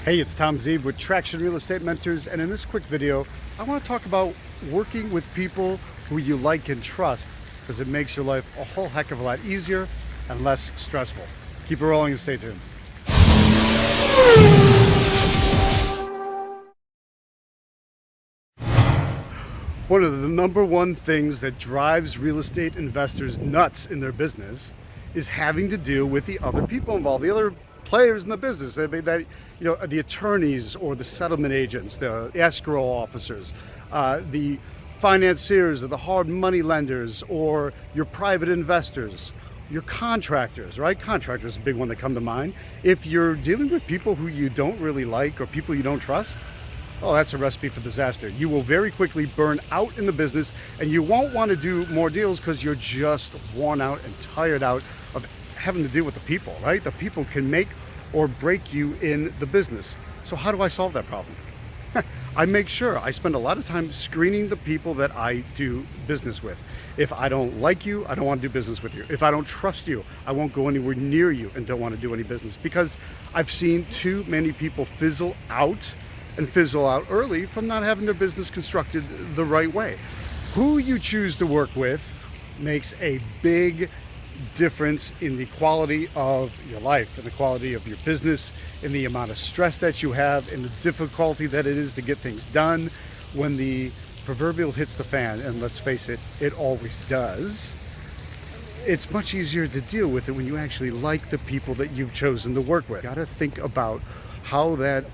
Hey, it's Tom Zeeb with Traction Real Estate Mentors, and in this quick video, I want to talk about working with people who you like and trust, because it makes your life a whole heck of a lot easier and less stressful. Keep it rolling and stay tuned. One of the number one things that drives real estate investors nuts in their business is having to deal with the other people involved, the other players in the business, the attorneys or the settlement agents, the escrow officers, the financiers or the hard money lenders, or your private investors, your contractors, right? Contractors is a big one that come to mind. If you're dealing with people who you don't really like or people you don't trust, oh, that's a recipe for disaster. You will very quickly burn out in the business, and you won't want to do more deals because you're just worn out and tired out of having to deal with the people, right? The people can make or break you in the business. So how do I solve that problem? I make sure I spend a lot of time screening the people that I do business with. If I don't like you, I don't want to do business with you. If I don't trust you, I won't go anywhere near you and don't want to do any business, because I've seen too many people fizzle out early from not having their business constructed the right way. Who you choose to work with makes a big difference in the quality of your life, and the quality of your business, in the amount of stress that you have, in the difficulty that it is to get things done when the proverbial hits the fan. And let's face it, it always does. It's much easier to deal with it when you actually like the people that you've chosen to work with. You gotta think about how that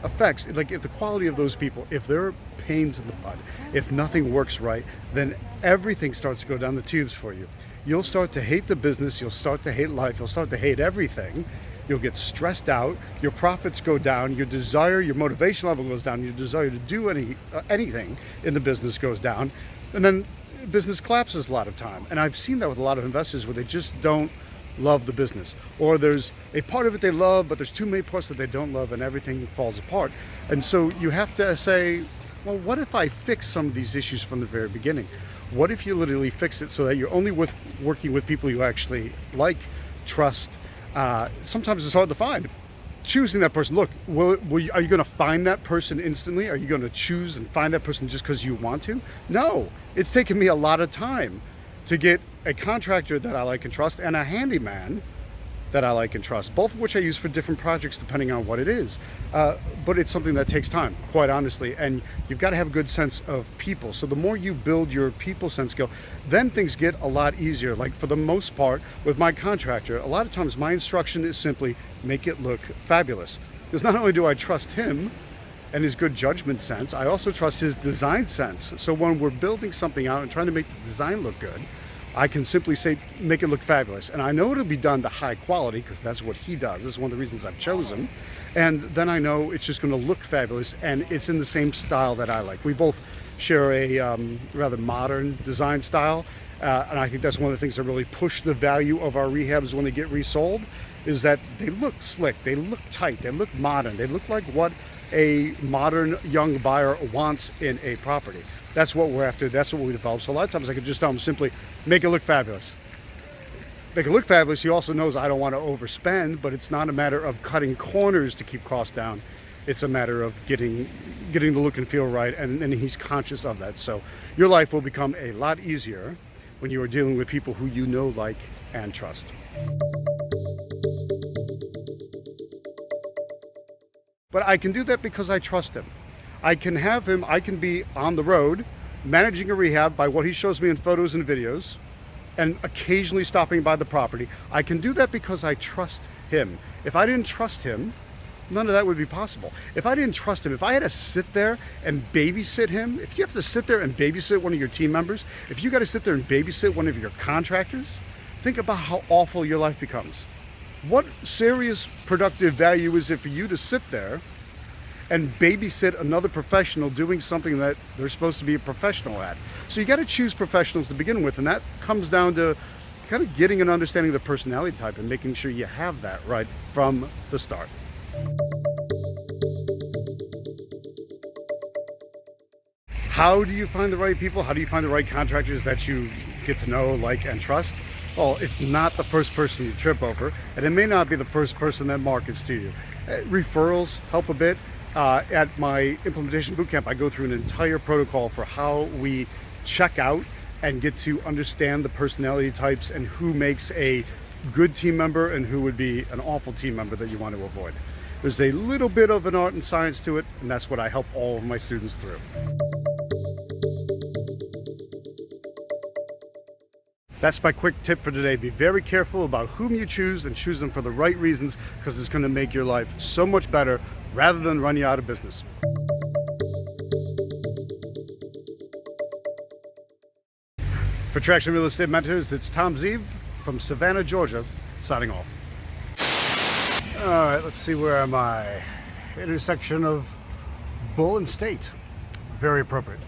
affects, like, if the quality of those people, if they're pains in the butt, if nothing works right, then everything starts to go down the tubes for you. You'll start to hate the business, you'll start to hate life, you'll start to hate everything. You'll get stressed out, your profits go down, your desire, your motivation level goes down, your desire to do anything in the business goes down, and then business collapses a lot of time. And I've seen that with a lot of investors where they just don't love the business, or there's a part of it they love, but there's too many parts that they don't love, and everything falls apart. And so you have to say, well, what if I fix some of these issues from the very beginning? What if you literally fix it so that you're only working with people you actually like, trust? Sometimes it's hard to find. Choosing that person, look, are you going to find that person instantly? Are you going to choose and find that person just because you want to? No, it's taken me a lot of time to get a contractor that I like and trust, and a handyman that I like and trust, both of which I use for different projects depending on what it is. But it's something that takes time, quite honestly, and you've got to have a good sense of people. So the more you build your people sense skill, then things get a lot easier. Like, for the most part, with my contractor, a lot of times my instruction is simply make it look fabulous. Because not only do I trust him and his good judgment sense, I also trust his design sense. So when we're building something out and trying to make the design look good, I can simply say, make it look fabulous. And I know it'll be done to high quality because that's what he does. This is one of the reasons I've chosen. And then I know it's just going to look fabulous, and it's in the same style that I like. We both share a rather modern design style. And I think that's one of the things that really push the value of our rehabs when they get resold, is that they look slick, they look tight, they look modern, they look like what a modern young buyer wants in a property. That's what we're after. That's what we develop. So a lot of times I could just tell them simply, make it look fabulous. Make it look fabulous. He also knows I don't want to overspend, but it's not a matter of cutting corners to keep costs down. It's a matter of getting the look and feel right, and he's conscious of that. So your life will become a lot easier when you are dealing with people who you know, like, and trust. But I can do that because I trust him. I can be on the road managing a rehab by what he shows me in photos and videos, and occasionally stopping by the property. I can do that because I trust him. If I didn't trust him, none of that would be possible. If I didn't trust him, if I had to sit there and babysit him, if you have to sit there and babysit one of your team members, if you got to sit there and babysit one of your contractors, think about how awful your life becomes. What serious productive value is it for you to sit there and babysit another professional doing something that they're supposed to be a professional at? So you got to choose professionals to begin with, and that comes down to kind of getting an understanding of the personality type and making sure you have that right from the start. How do you find the right people? How do you find the right contractors that you get to know, like, and trust? Well, it's not the first person you trip over, and it may not be the first person that markets to you. Referrals help a bit. At my implementation bootcamp, I go through an entire protocol for how we check out and get to understand the personality types and who makes a good team member and who would be an awful team member that you want to avoid. There's a little bit of an art and science to it, and that's what I help all of my students through. That's my quick tip for today. Be very careful about whom you choose and choose them for the right reasons, because it's going to make your life so much better rather than run you out of business. For Traction Real Estate Mentors, it's Tom Zeeb from Savannah, Georgia, signing off. All right, let's see, where am I? Intersection of Bull and State. Very appropriate.